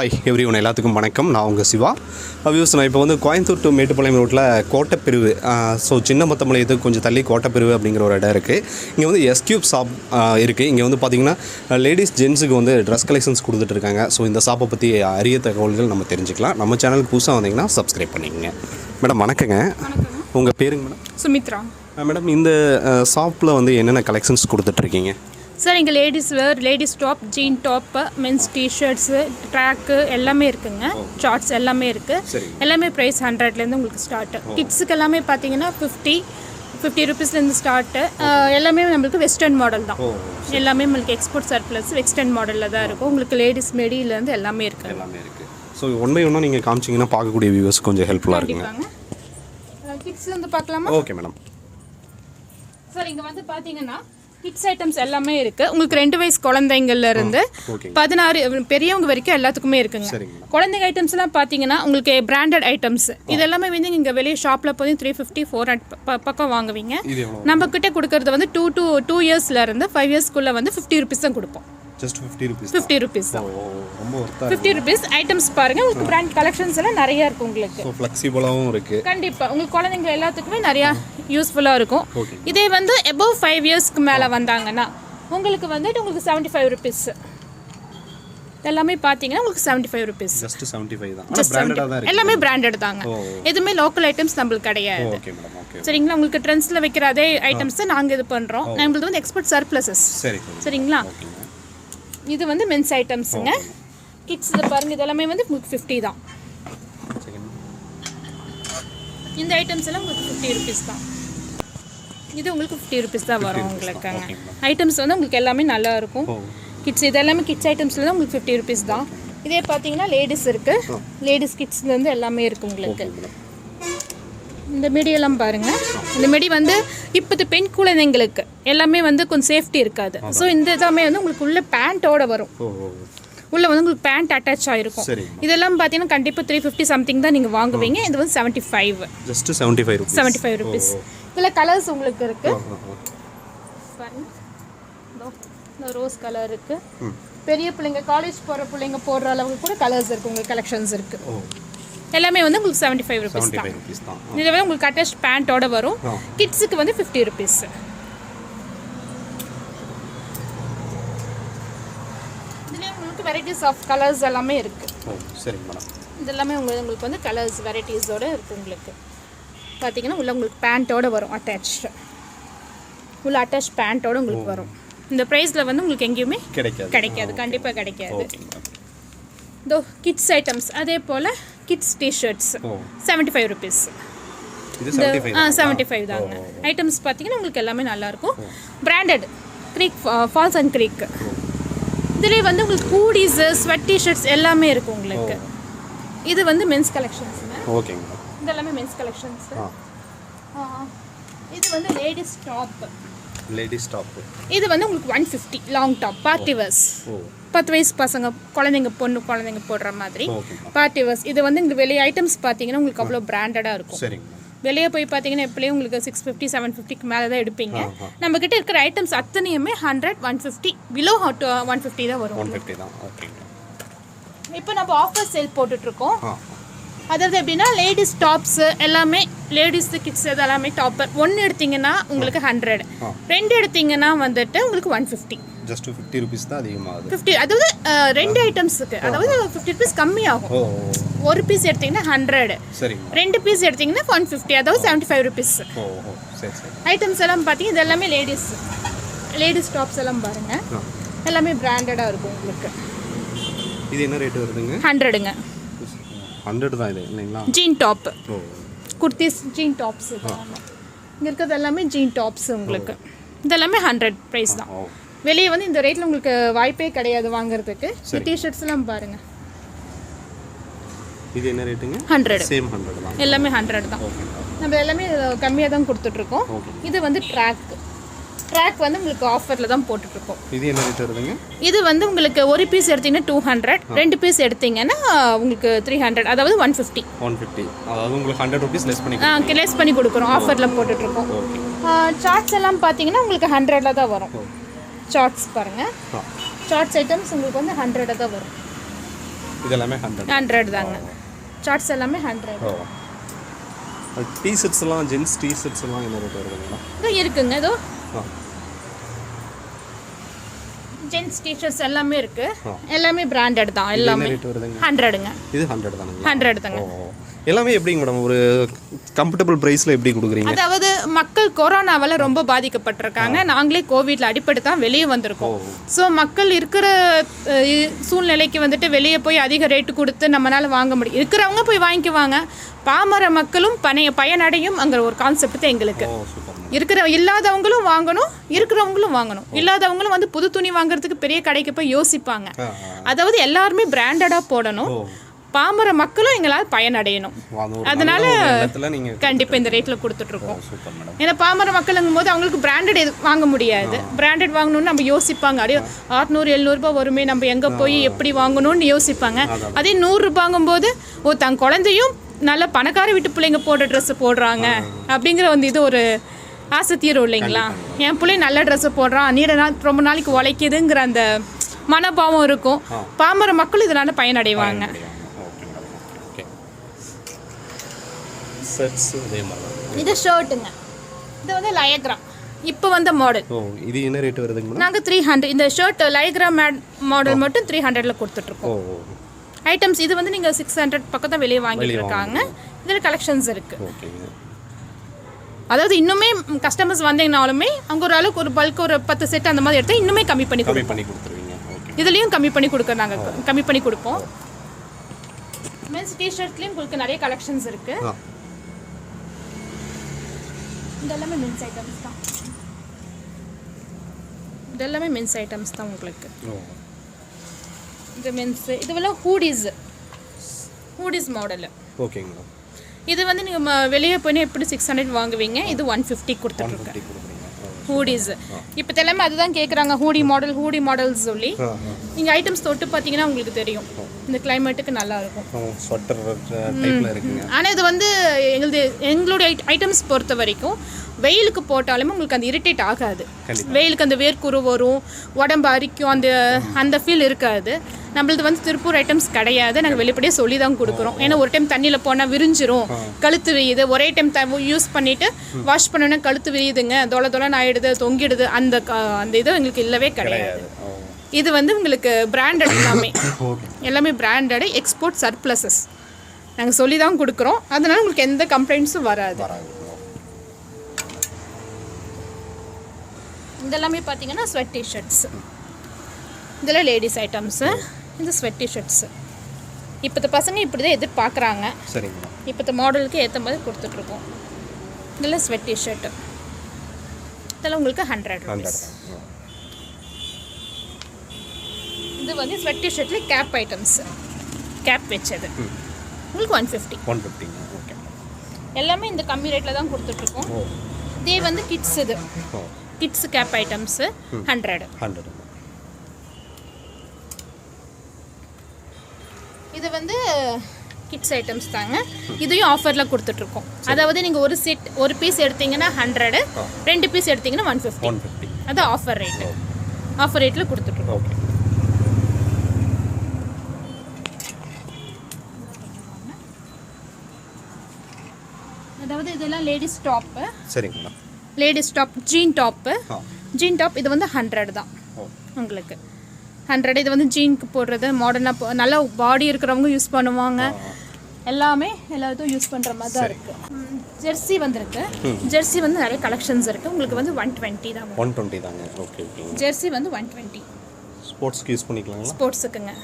Hi every one எல்லாத்துக்கும் வணக்கம். நான் உங்கள் சிவா. வியூஸ், நான் இப்போ வந்து கோயம்புத்தூர் டு மேட்டுப்பாளையம் ரோட்டில் கோட்டைப்பிரிவு, ஸோ சின்ன மத்தமலையத்துக்கு கொஞ்சம் தள்ளி கோட்டைப்பிரிவு அப்படிங்கிற ஒரு இடம் இருக்குது. இங்கே வந்து எஸ்கியூப் ஷாப் இருக்குது. இங்கே வந்து பார்த்திங்கன்னா லேடிஸ் ஜென்ஸுக்கு வந்து ட்ரெஸ் கலெக்ஷன்ஸ் கொடுத்துட்ருக்காங்க. ஸோ இந்த ஷாப்பை பற்றி அரிய தகவல்கள் நம்ம தெரிஞ்சுக்கலாம். நம்ம சேனலுக்கு புதுசாக வந்தீங்கன்னா சப்ஸ்கிரைப் பண்ணிக்கங்க. மேடம் வணக்கங்க. உங்கள் பேருங்க மேடம்? சுமித்ரா. மேடம், இந்த ஷாப்பில் வந்து என்னென்ன கலெக்ஷன்ஸ் கொடுத்துட்ருக்கீங்க? சார் இங்கே ladies wear, ladies top, jean top, men's t-shirts, track எல்லாமே இருக்குங்க. ஷார்ட்ஸ் எல்லாமே இருக்குது. எல்லாமே ப்ரைஸ் 100லேருந்து உங்களுக்கு ஸ்டார்ட்டு. கிட்ஸுக்கு எல்லாமே பார்த்தீங்கன்னா 50 ருபீஸ்லேருந்து ஸ்டார்ட்டு. எல்லாமே நம்மளுக்கு வெஸ்டர்ன் மாடல் தான். எல்லாமே உங்களுக்கு எக்ஸ்போர்ட் சர்ப்ளஸ் வெஸ்டர்ன் மாடலில் தான் இருக்கும். உங்களுக்கு லேடிஸ் மெடியிலேருந்து எல்லாமே இருக்குது. ஸோ ஒன் பை ஒன்னாக நீங்கள் காமிச்சிங்கன்னா பார்க்கக்கூடிய வியூவர்ஸ் கொஞ்சம் ஹெல்ப்ஃபுல்லாக இருக்குங்க. கிட்ஸ் வந்து பார்க்கலாமா? Okay madam. சார் இங்கே வந்து பார்த்தீங்கன்னா கிட்ஸ் ஐட்டம்ஸ் எல்லாமே இருக்குது. உங்களுக்கு 2 வயசு குழந்தைங்கள்லேருந்து 16 பெரியவங்க வரைக்கும் எல்லாத்துக்குமே இருக்குங்க. குழந்தைங்க ஐட்டம்ஸ்லாம் பார்த்தீங்கன்னா உங்களுக்கு பிராண்டட் ஐட்டம்ஸ் இது எல்லாமே வந்து நீங்கள் வெளியே ஷாப்பில் போய் 350-400 பக்கம் வாங்குவீங்க. நம்ம கிட்டே கொடுக்கறது வந்து 2 இயர்ஸ்லேருந்து 5 இயர்ஸ்க்குள்ளே வந்து 50 ருபீஸ் தான் கொடுப்போம். ஜஸ்ட் 50 ருபீஸ் தான். ரொம்ப 50 ருபீஸ் ஐட்டம்ஸ் பாருங்கள். உங்களுக்கு பிராண்ட் கலெக்ஷன்ஸ் எல்லாம் நிறையா இருக்கும். உங்களுக்கு ஃப்ளெக்சிபிளாகவும் இருக்குது. கண்டிப்பாக உங்களுக்கு குழந்தைங்க எல்லாத்துக்குமே நிறையா யூஸ்ஃபுல்லாக இருக்கும். இதே வந்து எபோவ் 5 இயர்ஸ்க்கு மேலே வந்தாங்கன்னா உங்களுக்கு வந்துட்டு உங்களுக்கு 75 ருபீஸ். எல்லாமே பார்த்தீங்கன்னா உங்களுக்கு 75 ருபீஸ். ஜஸ்ட் 75 தான். எல்லாமே பிராண்டட் தாங்க. எதுவுமே லோக்கல் ஐட்டம்ஸ் நம்மளுக்கு கிடையாது. சரிங்களா? உங்களுக்கு ட்ரெண்ட்ஸில் வைக்கிற அதே ஐட்டம்ஸ் தான் நாங்கள் இது பண்ணுறோம். நம்மளது வந்து எக்ஸ்போர்ட் சர்ப்ளஸஸ். சரிங்களா? இது வந்து மென்ஸ் ஐட்டம்ஸுங்க. கிட்ஸ் இதை பாருங்கள். இது எல்லாமே வந்து உங்களுக்கு 50 தான். இந்த ஐட்டம்ஸ் எல்லாம் உங்களுக்கு 50 ருபீஸ் தான். இது உங்களுக்கு 50 ருபீஸ் தான் வரும். உங்களுக்குங்க ஐட்டம்ஸ் வந்து உங்களுக்கு எல்லாமே நல்லா இருக்கும். கிட்ஸ் இது எல்லாமே கிட்ஸ் ஐட்டம்ஸில் தான் உங்களுக்கு 50 ருபீஸ் தான். இதே பார்த்தீங்கன்னா லேடிஸ் இருக்குது. லேடிஸ் கிட்ஸ்லேருந்து எல்லாமே இருக்குது உங்களுக்கு. இந்த மெடியெல்லாம் பாருங்கள். இந்த மெடி வந்து இப்போது பெண் குழந்தைங்களுக்கு எல்லாமே வந்து கொஞ்சம் சேஃப்டி இருக்காது. ஸோ இந்த எல்லாமே வந்து உங்களுக்கு உள்ள பேண்ட்டோட வரும். உள்ளே வந்து உங்களுக்கு பேண்ட் அட்டாச் ஆகிருக்கும். இதெல்லாம் பார்த்தீங்கன்னா கண்டிப்பாக 350 சம்திங் தான் நீங்கள் வாங்குவீங்க. இது வந்து 75. Just 75 rupees. இதில் கலர்ஸ் உங்களுக்கு இருக்குது. ரோஸ் கலர் இருக்குது. பெரிய பிள்ளைங்க காலேஜ் போகிற பிள்ளைங்க போடுற அளவுக்கு கூட கலர்ஸ் இருக்குது. உங்களுக்கு கலெக்ஷன்ஸ் இருக்குது. எல்லாமே வந்து உங்களுக்கு 75 ருபீஸ் தான். இதில் வந்து உங்களுக்கு அட்டாச் பேண்ட்டோட வரும். கிட்ஸுக்கு வந்து 50 ருபீஸ். இதுலேயே உங்களுக்கு வெரைட்டிஸ் ஆஃப் கலர்ஸ் எல்லாமே இருக்குது. சரிங்க மேடம். இது எல்லாமே உங்களுக்கு வந்து கலர்ஸ் வெரைட்டிஸோடு இருக்குது. உங்களுக்கு பார்த்தீங்கன்னா உள்ள உங்களுக்கு பேண்ட்டோட வரும். உள்ள அட்டாச் பேண்ட்டோட உங்களுக்கு வரும். இந்த ப்ரைஸில் வந்து உங்களுக்கு எங்கேயுமே கிடைக்காது. கண்டிப்பாக கிடைக்காது. இதோ கிட்ஸ் ஐட்டம்ஸ் அதே போல் கிட்ஸ் டிஷர்ட்ஸ் 75 ருபீஸ். 75 தாங்க. ஐட்டம்ஸ் பார்த்தீங்கன்னா உங்களுக்கு எல்லாமே நல்லாயிருக்கும். Branded creek, falls and creek. இதுலேயே வந்து உங்களுக்கு ஹூடிஸு, ஸ்வெட் டிஷர்ட்ஸ் எல்லாமே இருக்குது உங்களுக்கு. இது வந்து மென்ஸ் கலெக்ஷன்ஸுங்க. ஓகேங்க. இது எல்லாமே மென்ஸ் கலெக்ஷன்ஸ். இது வந்து லேடிஸ் டாப். இது வந்து உங்களுக்கு 150 லாங் டாப் பார்ட்டி வேர்ஸ். 10 வயசு பசங்க குழந்தைங்க போடுற மாதிரி பார்ட்டி வேர்ஸ். இது வந்து இங்கே வெளியே ஐட்டம்ஸ் பார்த்தீங்கன்னா உங்களுக்கு அவ்வளோ பிராண்டடாக இருக்கும். வெளியே போய் பார்த்தீங்கன்னா எப்படியும் உங்களுக்கு 650 750க்கு மேலே தான் எடுப்பீங்க. நம்மக்கிட்ட இருக்கிற ஐட்டம்ஸ் அத்தனையுமே 100 150 பிலோ 150 தான் வரும். இப்போ நம்ம ஆஃபர் சேல் போட்டுட்ருக்கோம். அதாவது எப்படின்னா லேடிஸ் டாப்ஸு எல்லாமே லேடிஸ் கிட்ஸ் இது எல்லாமே டாப்பர். 1 எடுத்தீங்கன்னா உங்களுக்கு 100, 2 எடுத்தீங்கன்னா வந்துட்டு உங்களுக்கு 150. ஜஸ்ட் 50 ருபீஸ் தான் அதிகமாகுது. 50 அதாவது 2 ஐட்டம்ஸுக்கு அதாவது 50 ருபீஸ் கம்மியாகும். 1 பீஸ் எடுத்தீங்கன்னா 100, 2 பீஸ் எடுத்தீங்கன்னா 150, அதாவது 75 ருபீஸ். ஐட்டம்ஸ் எல்லாம் பார்த்தீங்கன்னா இது எல்லாமே லேடிஸ் டாப்ஸ் எல்லாம் பாருங்கள். எல்லாமே பிராண்டடாக இருக்கும் உங்களுக்கு. இது என்ன ரேட் வருதுங்க? 100ங்க. 100 தான் இது இல்லைங்களா? Jean top, kurtis, jean tops. இங்கே இருக்கிறது எல்லாமே ஜீன் டாப்ஸ் உங்களுக்கு. இதெல்லாமே 100 ப்ரைஸ் தான். வெளியே வந்து இந்த ரேட்டில் உங்களுக்கு வாய்ப்பே கிடையாது வாங்குறதுக்கு. டிஷர்ட்ஸ் எல்லாம் பாருங்க. இது என்ன ரேட்டுங்க? 100. சேம் 100 தான். எல்லாமே 100 தான். நம்ம எல்லாமே கம்மியாக தான் கொடுத்துட்ருக்கோம். இது வந்து ட்ராக் வந்து உங்களுக்கு ஆஃபரில் தான் போட்டுட்ருக்கோம். இது என்ன ரேட் வருதுங்க? இது வந்து உங்களுக்கு 1 பீஸ் எடுத்தீங்கன்னா 200, 2 பீஸ் எடுத்தீங்கன்னா உங்களுக்கு 300, அதாவது 150. அதாவது உங்களுக்கு 100 ருபீஸ் லெஸ் பண்ணி கொடுக்குறோம். ஆஃபரில் போட்டுட்ருக்கோம். சார்ட்ஸ் எல்லாம் பார்த்தீங்கன்னா உங்களுக்கு 100ல் தான் வரும். சார்ட்ஸ் பாருங்கள். சார்ட்ஸ் ஐட்டம்ஸ் உங்களுக்கு வந்து 100 தான் வரும். இது எல்லாமே 100. 100 தாங்க. ஷார்ட்ஸ் எல்லாமே 100. டிஷர்ட்ஸ்லாம் ஜென்ஸ் டிஷர்ட்ஸ்லாம் என்ன ரேட் வருதுங்களா? இது இருக்குங்க. இதோ ஜென்ஸ் டிஷர்ட்ஸ் எல்லாமே இருக்கு. எல்லாமே பிராண்டட் தான். எல்லாமே 100ங்க. இது 100 தானுங்களா? 100 தாங்க. எல்லாமே எப்படிங்க மேடம் ஒரு கம்ஃபர்டபுள் ப்ரைஸில் எப்படி கொடுக்குறீங்க? அதாவது மக்கள் கொரோனாவால் ரொம்ப பாதிக்கப்பட்டிருக்காங்க. நாங்களே கோவிட்ல அடிப்பட்டு தான் வெளியே வந்திருக்கோம். ஸோ மக்கள் இருக்கிற சூழ்நிலைக்கு வந்துட்டு வெளியே போய் அதிக ரேட்டு கொடுத்து நம்மளால வாங்க முடியும். இருக்கிறவங்க போய் வாங்கிக்குவாங்க. பாமர மக்களும் பயனடையும் அங்கிற ஒரு கான்செப்ட் தான் எங்களுக்கு. இல்லாதவங்களும் வாங்கணும், இருக்கிறவங்களும் வாங்கணும். இல்லாதவங்களும் வந்து புது துணி வாங்குறதுக்கு பெரிய கடைக்கு போய் யோசிப்பாங்க. அதாவது எல்லாருமே பிராண்டடாக போடணும். பாமர மக்களும் எங்களால் பயனடையணும். அதனால கண்டிப்பாக இந்த ரேட்டில் கொடுத்துட்ருக்கோம். ஏன்னா பாமர மக்களுங்கும் போது அவங்களுக்கு பிராண்டட் வாங்க முடியாது. பிராண்டட் வாங்கணும்னு நம்ம யோசிப்பாங்க. அப்படியே 600-700 வருமே, நம்ம எங்கே போய் எப்படி வாங்கணும்னு யோசிப்பாங்க. அதே 100 ரூபாங்கும் போது தன் குழந்தையும் நல்ல பணக்கார வீட்டு பிள்ளைங்க போடுற ட்ரெஸ்ஸு போடுறாங்க அப்படிங்கிற வந்து இது ஒரு ஆசை தீரும் இல்லைங்களா? என் பிள்ளை நல்ல ட்ரெஸ்ஸு போடுறான், ரொம்ப நாளைக்கு உழைக்குதுங்கிற அந்த மனபாவம் இருக்கும். பாமர மக்கள் இதனால பயனடைவாங்க. இது ஷர்ட்டுங்க. இது வந்து லயக்ரா இப்போ வந்த மாடல். இது என்ன ரேட் வருதுங்க? நாங்கள் 300. இந்த ஷர்ட் லயக்ரா மாடல் மட்டும் 300ல் கொடுத்துட்ருக்கோம். ஐட்டம்ஸ் இது வந்து நீங்கள் 600 பக்கம் தான் வெளியே வாங்கிட்டு இருக்காங்க. இதில் கலெக்ஷன்ஸ் இருக்குது. அதாவது இன்னுமே கஸ்டமர்ஸ் வந்தீங்கனாலுமே அங்கே ஒரு அளவுக்கு ஒரு பல்க் ஒரு 10 செட் அந்த மாதிரி எடுத்தால் இன்னுமே கம்மி பண்ணி கொடுத்துருவீங்க. இதுலேயும் கம்மி பண்ணி நாங்கள் கம்மி பண்ணி கொடுப்போம். மென்ஸ் டிஷர்ட்லேயும் உங்களுக்கு நிறைய கலெக்ஷன்ஸ் இருக்குது. இதெல்லாமே மென்ஸ் ஐட்டம்ஸ் தான். இதெல்லாமே மென்ஸ் ஐட்டம்ஸ் தான் உங்களுக்கு. இது மென்ஸ். இதுவெல்லாம் ஹூடிஸ் மாடல். ஓகேங்க. இது வந்து நீங்கள் வெளியே போய் எப்படி 600 வாங்குவீங்க, இது 150 கொடுத்துட்ருக்கேன். ஹூடிஸ் இப்போ எல்லாமே அதுதான் கேட்குறாங்க. ஹூடி மாடல்ஸ் சொல்லி நீங்கள் ஐட்டம்ஸ் தொட்டு பார்த்தீங்கன்னா உங்களுக்கு தெரியும். இந்த கிளைமேட்டுக்கு நல்லா இருக்கும். ஆனால் இது வந்து எங்களுடைய ஐட்டம்ஸ் பொறுத்த வரைக்கும் வெயிலுக்கு போட்டாலுமே உங்களுக்கு அந்த இரிட்டேட் ஆகாது. வெயிலுக்கு அந்த வேர்க்குரு வரும், உடம்பு அரிக்கும், அந்த ஃபீல் இருக்காது. நம்மளது வந்து திருப்பூர் ஐட்டம்ஸ் கிடையாது. நாங்கள் வெளிப்படையாக சொல்லி தான் கொடுக்குறோம். ஏன்னா ஒரு டைம் தண்ணியில் போனால் விரிஞ்சிரும், கழுத்து விரியுது. ஒரே டைம் யூஸ் பண்ணிவிட்டு வாஷ் பண்ணோன்னா கழுத்து விரியுதுங்க, தொலைன்னு ஆகிடுது, தொங்கிடுது. அந்த இது எங்களுக்கு இல்லவே கிடையாது. இது வந்து உங்களுக்கு பிராண்டட் எல்லாமே பிராண்டடு, எக்ஸ்போர்ட் சர்ப்ளஸஸ் நாங்கள் சொல்லி தான் கொடுக்குறோம். அதனால உங்களுக்கு எந்த கம்ப்ளைண்ட்ஸும் வராது. இதெல்லாமே பார்த்தீங்கன்னா ஸ்வெட் டிஷர்ட்ஸ். இதெல்லாம் லேடிஸ் ஐட்டம்ஸு. இந்த ஸ்வெட் டிஷர்ட்ஸு இப்போத்த பசங்க இப்படி தான் எதிர்பார்க்குறாங்க. சரிங்க. இப்போத்த மாடலுக்கு ஏற்ற மாதிரி கொடுத்துட்ருக்கோம். இதெல்லாம் ஸ்வெட் டிஷர்ட்டு. இதெல்லாம் உங்களுக்கு 100. இது வந்து ஸ்வெட் டிஷர்ட்டில் கேப் ஐட்டம்ஸு. கேப் வச்சது உங்களுக்கு 150. ஓகே. எல்லாமே இந்த கம்மி ரேட்டில் தான் கொடுத்துட்ருக்கோம். இதே வந்து கிட்ஸ். இது கிட்ஸ் கேப் ஐட்டம்ஸு 100. இது வந்து கிட்ஸ் ஐட்டம்ஸ் தாங்க. இதையும் ஆஃபரில் கொடுத்துட்ருக்கோம். அதாவது நீங்கள் ஒரு பீஸ் எடுத்தீங்கன்னா 100, 2 பீஸ் எடுத்தீங்கன்னா 150. அது ஆஃபர் ரேட்டில் கொடுத்துட்ருக்கோம். அதாவது இதெல்லாம் லேடிஸ் டாப்பு. சரிங்களா. Ladies top, jean top. இது வந்து 100 தான் உங்களுக்கு. 100. இது வந்து ஜீனுக்கு போடுறது, மாடர்னாக நல்லா பாடி இருக்கிறவங்க யூஸ் பண்ணுவாங்க. எல்லாத்தையும் யூஸ் பண்ணுற மாதிரி தான் இருக்குது. ஜெர்சி வந்துருக்கு. ஜெர்சி வந்து நிறைய கலெக்ஷன்ஸ் இருக்குது. உங்களுக்கு வந்து 120 தான். 120 தாங்க. ஓகே. ஜெர்சி வந்து 120. ஸ்போர்ட்ஸ்க்கு யூஸ் பண்ணிக்கலாங்களா? ஸ்போர்ட்ஸுக்குங்க.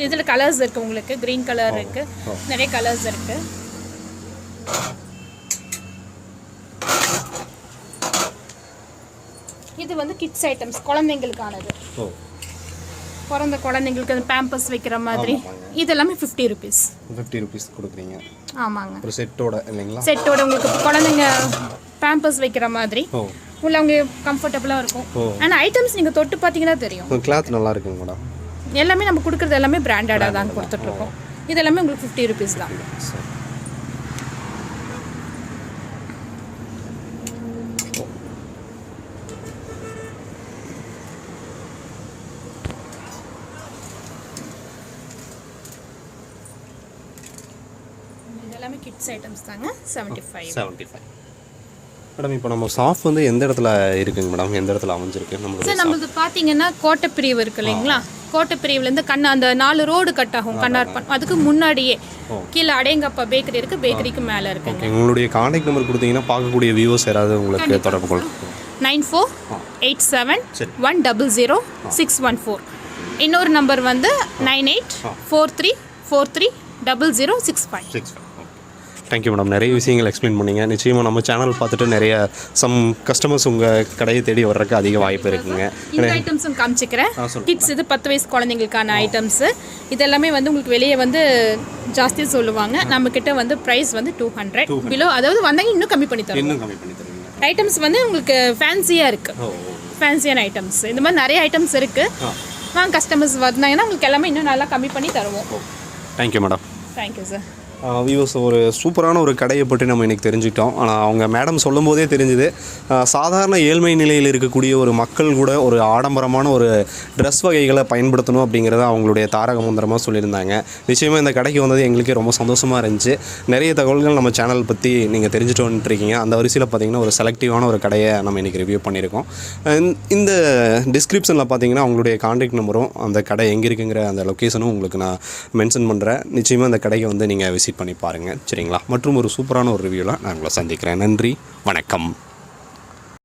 இதில் கலர்ஸ் இருக்குது உங்களுக்கு. க்ரீன் கலர் இருக்குது, நிறைய கலர்ஸ் இருக்குது. இது வந்து கிட்ஸ் ஐட்டம்ஸ், குழந்தைங்களுக்கானது. பிறந்த குழந்தைங்களுக்கு அந்த பேம்பர்ஸ் வைக்கிற மாதிரி. இது எல்லாமே 50 ருபீஸ். 50 ருபீஸ் கொடுக்குறீங்க. ஆமாங்க. ஒரு செட்டோட இல்லைங்களா? செட்டோட உங்களுக்கு குழந்தைங்க பேம்பர்ஸ் வைக்கிற மாதிரி உள்ள அவங்க கம்ஃபர்டபுளாக இருக்கும். ஆனால் ஐட்டம்ஸ் நீங்கள் தொட்டு பார்த்தீங்கன்னா தெரியும். கிளாத் நல்லா இருக்குங்க மேடம். எல்லாமே நம்ம கொடுக்குறது எல்லாமே பிராண்டடாக தான் கொடுத்துட்ருக்கோம். இது எல்லாமே உங்களுக்கு 50 ருபீஸ் தான். எல்லாமே கிட்ஸ் ஐட்டம்ஸ் தாங்க 75. 75. மேடம் இப்போ நம்ம ஷாப் வந்து எந்த இடத்துல இருக்குங்க மேடம், எந்த இடத்துல அமைஞ்சிருக்கு நம்மளுக்கு? சார் நம்மளது பார்த்தீங்கன்னா கோட்டைப்பிரிவு இருக்கு இல்லைங்களா, கோட்டைப்பிரிவுலேருந்து அந்த 4 ரோடு கட் ஆகும் கண்ணார்பன், அதுக்கு முன்னாடியே கீழே அடேங்கப்பா பேக்கரி இருக்குது, பேக்கரிக்கு மேலே இருக்குங்க. ஓகே, உங்களுடைய கான்டாக்ட் நம்பர் கொடுத்தீங்கன்னா பார்க்கக்கூடிய வியூவர்ஸ் யாராவது உங்களுக்கு தொடர்பு கொள்ளும். 9487100614. இன்னொரு நம்பர் வந்து 9843430065. தேங்க்யூ மேடம், நிறைய விஷயங்கள் எக்ஸ்பிளைன் பண்ணிங்க. நிச்சயமாக நம்ம சேனல் பார்த்துட்டு நிறைய கஸ்டமர்ஸ் உங்கள் கடையை தேடி வர்றதுக்கு அதிக வாய்ப்பு இருக்குங்க. இந்த ஐட்டம்ஸும் காமிச்சிக்கிறேன். கிட்ஸ் இது 10 வயசு குழந்தைங்களுக்கான ஐட்டம்ஸு. இதெல்லாமே வந்து உங்களுக்கு வெளியே வந்து ஜாஸ்தி சொல்லுவாங்க, நம்மக்கிட்ட வந்து ப்ரைஸ் வந்து 200 பிலோ, அதாவது வந்தாங்க இன்னும் கம்மி பண்ணி தருவோம். ஐட்டம்ஸ் வந்து உங்களுக்கு ஃபேன்சியாக இருக்குது, ஃபேன்சியான ஐட்டம்ஸ். இந்த மாதிரி நிறைய ஐட்டம்ஸ் இருக்குது. வாங்க கஸ்டமர்ஸ் வந்தாங்கன்னா உங்களுக்கு எல்லாமே இன்னும் நல்லா கம்மி பண்ணி தருவோம். Thank you madam. Thank you sir. Viewers, ஒரு சூப்பரான ஒரு கடையை பற்றி நம்ம இன்றைக்கி தெரிஞ்சுக்கிட்டோம். ஆனால் அவங்க மேடம் சொல்லும் போதே தெரிஞ்சுது, சாதாரண ஏழ்மை நிலையில் இருக்கக்கூடிய ஒரு மக்கள் கூட ஒரு ஆடம்பரமான ஒரு ட்ரெஸ் வகைகளை பயன்படுத்தணும் அப்படிங்கிறத அவங்களுடைய தாரக மந்திரமாக சொல்லியிருந்தாங்க. நிச்சயமாக இந்த கடைக்கு வந்தது எங்களுக்கே ரொம்ப சந்தோஷமாக இருந்துச்சு. நிறைய தகவல்கள் நம்ம சேனல் பற்றி நீங்கள் தெரிஞ்சுட்டு வந்துட்டுருக்கீங்க. அந்த வரிசையில் பார்த்திங்கன்னா ஒரு செலக்டிவான ஒரு கடையை நம்ம இன்றைக்கி ரிவ்யூ பண்ணியிருக்கோம். இந்த டிஸ்கிரிப்ஷனில் பார்த்திங்கன்னா அவங்களுடைய கான்டாக்ட் நம்பரும் அந்த கடை எங்கே இருக்குங்கிற அந்த லொக்கேஷனும் உங்களுக்கு நான் மென்ஷன் பண்ணுறேன். நிச்சயமாக இந்த கடைக்கு வந்து நீங்கள் விசிட் பண்ணி பாருங்கள், சரிங்களா? மற்றும் ஒரு சூப்பரான ஒரு ரிவ்யூவில் நான் உங்களை சந்திக்கிறேன். நன்றி, வணக்கம்.